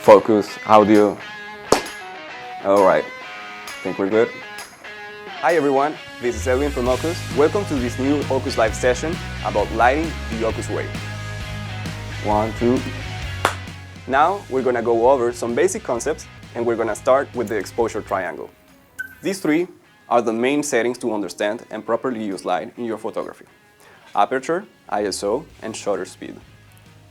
Focus, audio. Alright, think we're good? Hi everyone, this is Edwin from OCUS. Welcome to this new OCUS live session about lighting the OCUS way. 1, 2. Now we're gonna go over some basic concepts and we're gonna start with the exposure triangle. These three are the main settings to understand and properly use light in your photography. Aperture, ISO, and shutter speed.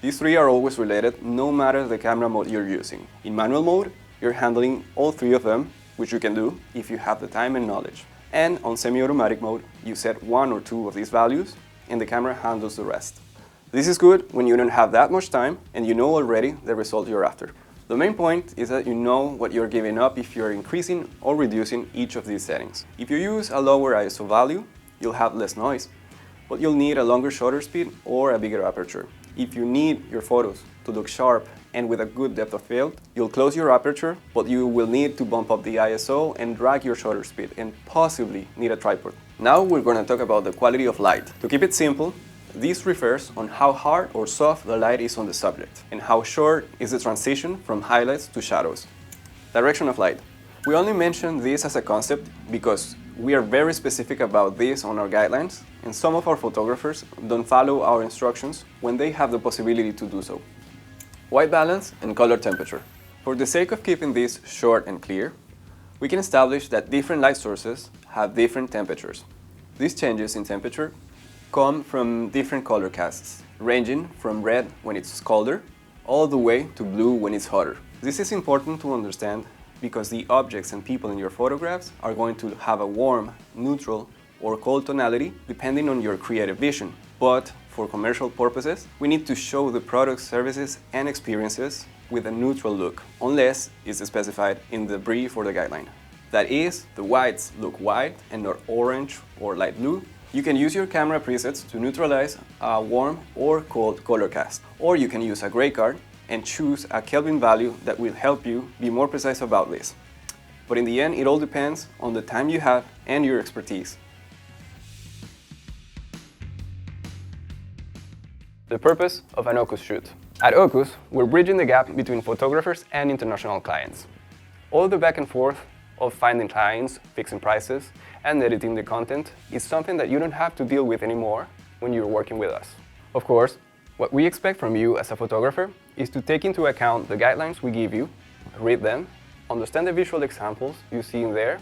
These three are always related no matter the camera mode you're using. In manual mode, you're handling all three of them, which you can do if you have the time and knowledge. And on semi-automatic mode, you set one or two of these values and the camera handles the rest. This is good when you don't have that much time and you know already the result you're after. The main point is that you know what you're giving up if you're increasing or reducing each of these settings. If you use a lower ISO value, you'll have less noise, but you'll need a longer shutter speed or a bigger aperture. If you need your photos to look sharp and with a good depth of field, you'll close your aperture, but you will need to bump up the ISO and drag your shutter speed and possibly need a tripod. Now we're going to talk about the quality of light. To keep it simple, this refers on how hard or soft the light is on the subject and how short is the transition from highlights to shadows. Direction of light. We only mention this as a concept because we are very specific about this on our guidelines, and some of our photographers don't follow our instructions when they have the possibility to do so. White balance and color temperature. For the sake of keeping this short and clear, we can establish that different light sources have different temperatures. These changes in temperature come from different color casts, ranging from red when it's colder, all the way to blue when it's hotter. This is important to understand because the objects and people in your photographs are going to have a warm, neutral, or cold tonality depending on your creative vision. But for commercial purposes, we need to show the products, services, and experiences with a neutral look, unless it's specified in the brief or the guideline. That is, the whites look white and not orange or light blue. You can use your camera presets to neutralize a warm or cold color cast, or you can use a gray card and choose a Kelvin value that will help you be more precise about this. But in the end, it all depends on the time you have and your expertise. The purpose of an OCUS shoot. At OCUS, we're bridging the gap between photographers and international clients. All the back and forth of finding clients, fixing prices, and editing the content is something that you don't have to deal with anymore when you're working with us. Of course, what we expect from you as a photographer is to take into account the guidelines we give you, read them, understand the visual examples you see in there,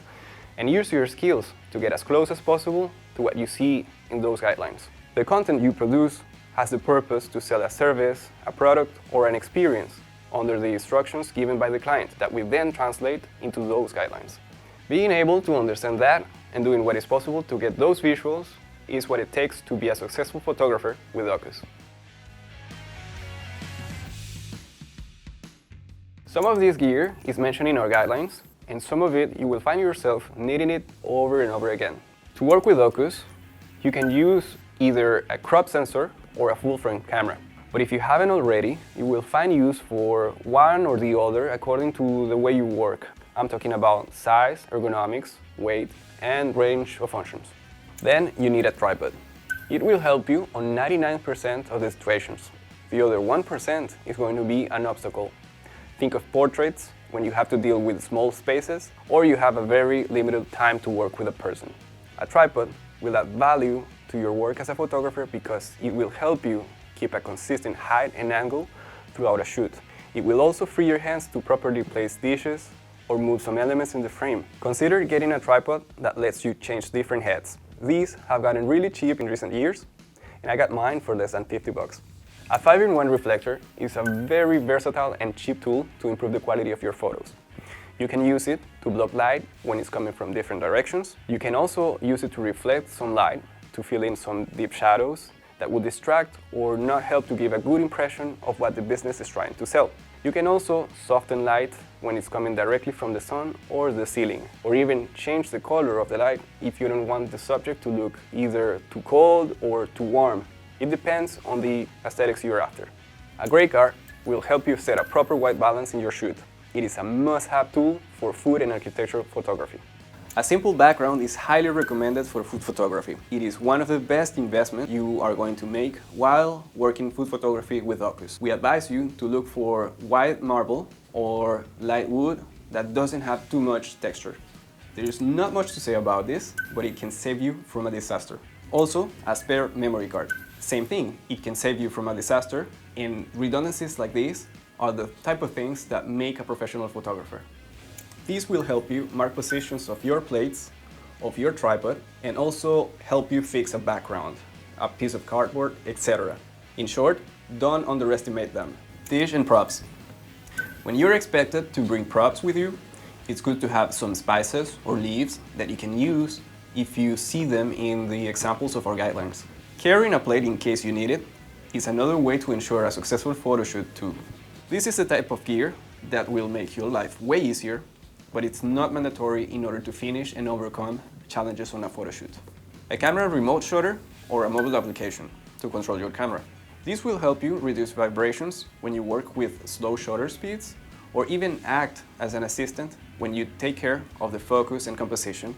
and use your skills to get as close as possible to what you see in those guidelines. The content you produce has the purpose to sell a service, a product, or an experience under the instructions given by the client that we then translate into those guidelines. Being able to understand that and doing what is possible to get those visuals is what it takes to be a successful photographer with OCUS. Some of this gear is mentioned in our guidelines, and some of it you will find yourself needing it over and over again. To work with OCUS, you can use either a crop sensor or a full-frame camera. But if you haven't already, you will find use for one or the other according to the way you work. I'm talking about size, ergonomics, weight, and range of functions. Then you need a tripod. It will help you on 99% of the situations. The other 1% is going to be an obstacle. Think of portraits when you have to deal with small spaces or you have a very limited time to work with a person. A tripod will add value to your work as a photographer because it will help you keep a consistent height and angle throughout a shoot. It will also free your hands to properly place dishes or move some elements in the frame. Consider getting a tripod that lets you change different heads. These have gotten really cheap in recent years, and I got mine for less than $50. A 5-in-1 reflector is a very versatile and cheap tool to improve the quality of your photos. You can use it to block light when it's coming from different directions. You can also use it to reflect some light to fill in some deep shadows that will distract or not help to give a good impression of what the business is trying to sell. You can also soften light when it's coming directly from the sun or the ceiling, or even change the color of the light if you don't want the subject to look either too cold or too warm. It depends on the aesthetics you're after. A gray card will help you set a proper white balance in your shoot. It is a must-have tool for food and architectural photography. A simple background is highly recommended for food photography. It is one of the best investments you are going to make while working food photography with OCUS. We advise you to look for white marble or light wood that doesn't have too much texture. There is not much to say about this, but it can save you from a disaster. Also, a spare memory card. Same thing, it can save you from a disaster, and redundancies like these are the type of things that make a professional photographer. These will help you mark positions of your plates, of your tripod, and also help you fix a background, a piece of cardboard, etc. In short, don't underestimate them. Dish and props. When you're expected to bring props with you, it's good to have some spices or leaves that you can use if you see them in the examples of our guidelines. Carrying a plate in case you need it is another way to ensure a successful photo shoot too. This is the type of gear that will make your life way easier, but it's not mandatory in order to finish and overcome challenges on a photo shoot. A camera remote shutter or a mobile application to control your camera. This will help you reduce vibrations when you work with slow shutter speeds, or even act as an assistant when you take care of the focus and composition,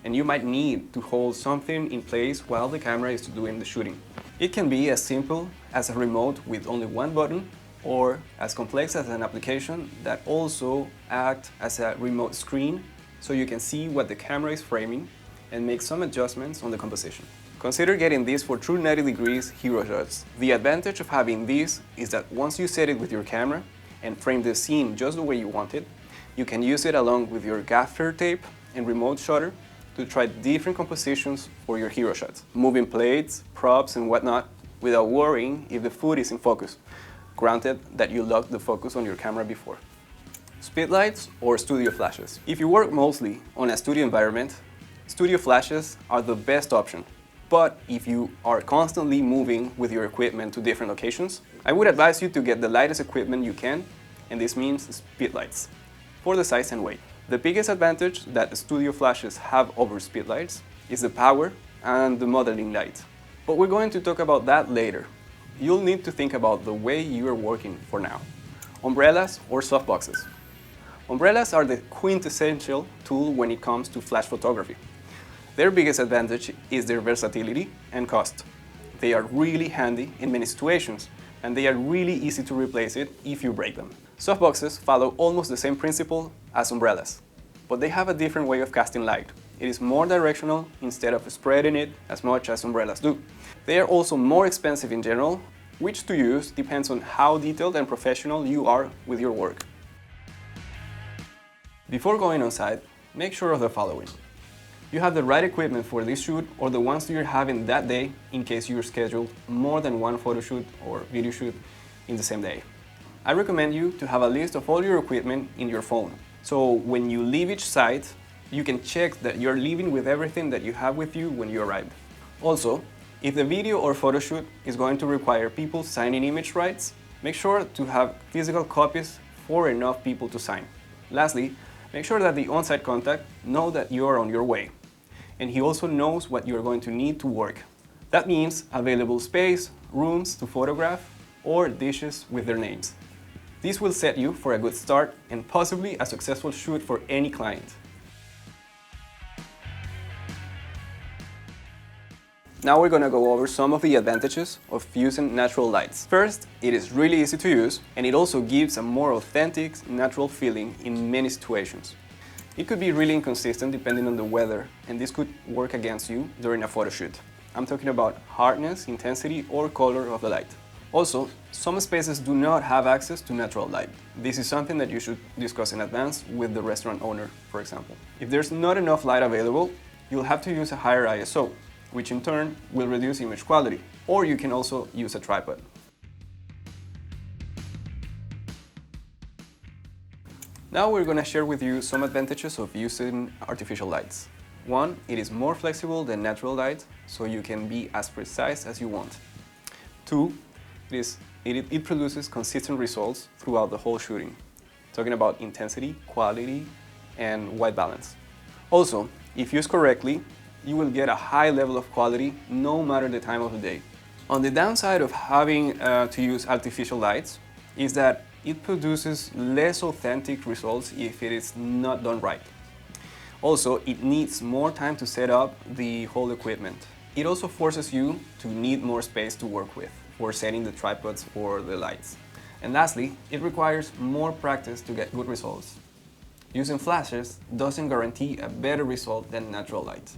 and you might need to hold something in place while the camera is doing the shooting. It can be as simple as a remote with only one button, or as complex as an application that also acts as a remote screen so you can see what the camera is framing and make some adjustments on the composition. Consider getting this for true 90 degrees hero shots. The advantage of having this is that once you set it with your camera and frame the scene just the way you want it, you can use it along with your gaffer tape and remote shutter to try different compositions for your hero shots, moving plates, props, and whatnot without worrying if the food is in focus, granted that you locked the focus on your camera before. Speedlights or studio flashes. If you work mostly on a studio environment, studio flashes are the best option. But if you are constantly moving with your equipment to different locations, I would advise you to get the lightest equipment you can, and this means speedlights, for the size and weight. The biggest advantage that studio flashes have over speedlights is the power and the modeling light. But we're going to talk about that later. You'll need to think about the way you are working for now. Umbrellas or softboxes. Umbrellas are the quintessential tool when it comes to flash photography. Their biggest advantage is their versatility and cost. They are really handy in many situations, and they are really easy to replace it if you break them. Softboxes follow almost the same principle as umbrellas, but they have a different way of casting light. It is more directional instead of spreading it as much as umbrellas do. They are also more expensive in general, which to use depends on how detailed and professional you are with your work. Before going on site, make sure of the following. You have the right equipment for this shoot or the ones you're having that day in case you're scheduled more than one photo shoot or video shoot in the same day. I recommend you to have a list of all your equipment in your phone. So when you leave each site, you can check that you're leaving with everything that you have with you when you arrive. Also, if the video or photo shoot is going to require people signing image rights, make sure to have physical copies for enough people to sign. Lastly, make sure that the on-site contact knows that you are on your way, and he also knows what you're going to need to work. That means available space, rooms to photograph, or dishes with their names. This will set you for a good start and possibly a successful shoot for any client. Now we're going to go over some of the advantages of using natural lights. First, it is really easy to use, and it also gives a more authentic, natural feeling in many situations. It could be really inconsistent depending on the weather, and this could work against you during a photo shoot. I'm talking about hardness, intensity, or color of the light. Also, some spaces do not have access to natural light. This is something that you should discuss in advance with the restaurant owner, for example. If there's not enough light available, you'll have to use a higher ISO, which in turn will reduce image quality, or you can also use a tripod. Now we're going to share with you some advantages of using artificial lights. One, it is more flexible than natural light, so you can be as precise as you want. Two, it produces consistent results throughout the whole shooting, talking about intensity, quality, and white balance. Also, if used correctly, you will get a high level of quality no matter the time of the day. On the downside of having to use artificial lights is that it produces less authentic results if it is not done right. Also, it needs more time to set up the whole equipment. It also forces you to need more space to work with for setting the tripods or the lights. And lastly, it requires more practice to get good results. Using flashes doesn't guarantee a better result than natural light.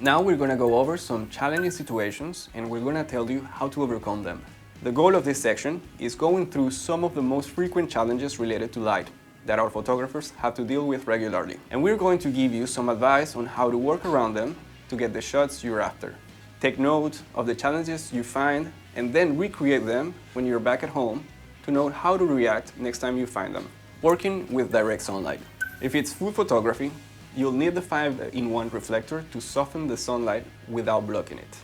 Now we're going to go over some challenging situations and we're going to tell you how to overcome them. The goal of this section is going through some of the most frequent challenges related to light that our photographers have to deal with regularly. And we're going to give you some advice on how to work around them to get the shots you're after. Take note of the challenges you find and then recreate them when you're back at home to know how to react next time you find them. Working with direct sunlight. If it's food photography, you'll need the 5-in-1 reflector to soften the sunlight without blocking it.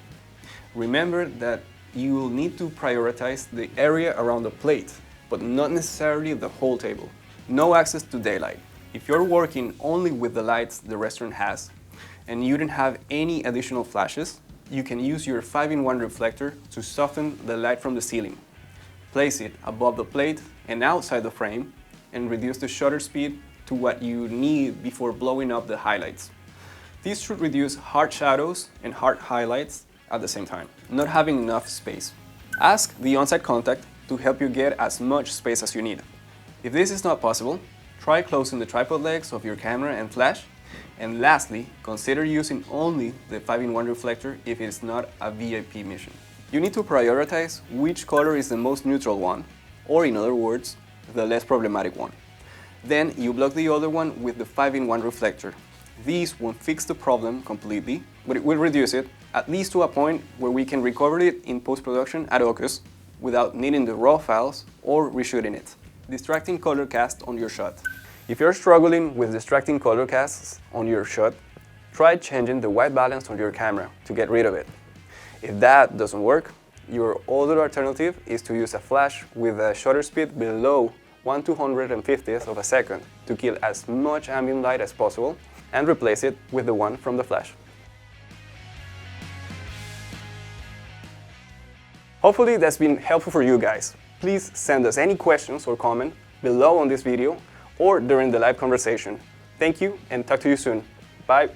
Remember that you will need to prioritize the area around the plate, but not necessarily the whole table. No access to daylight. If you're working only with the lights the restaurant has, and you don't have any additional flashes, you can use your 5-in-1 reflector to soften the light from the ceiling. Place it above the plate and outside the frame, and reduce the shutter speed to what you need before blowing up the highlights. This should reduce hard shadows and hard highlights at the same time. Not having enough space. Ask the on-site contact to help you get as much space as you need. If this is not possible, try closing the tripod legs of your camera and flash. And lastly, consider using only the 5-in-1 reflector if it is not a VIP mission. You need to prioritize which color is the most neutral one, or in other words, the less problematic one. Then you block the other one with the 5-in-1 reflector. This won't fix the problem completely, but it will reduce it, at least to a point where we can recover it in post-production at OCUS without needing the raw files or reshooting it. Distracting color cast on your shot. If you're struggling with distracting color casts on your shot, try changing the white balance on your camera to get rid of it. If that doesn't work, your other alternative is to use a flash with a shutter speed below 1/250th of a second to kill as much ambient light as possible and replace it with the one from the flash. Hopefully that's been helpful for you guys. Please send us any questions or comment below on this video or during the live conversation. Thank you and talk to you soon. Bye.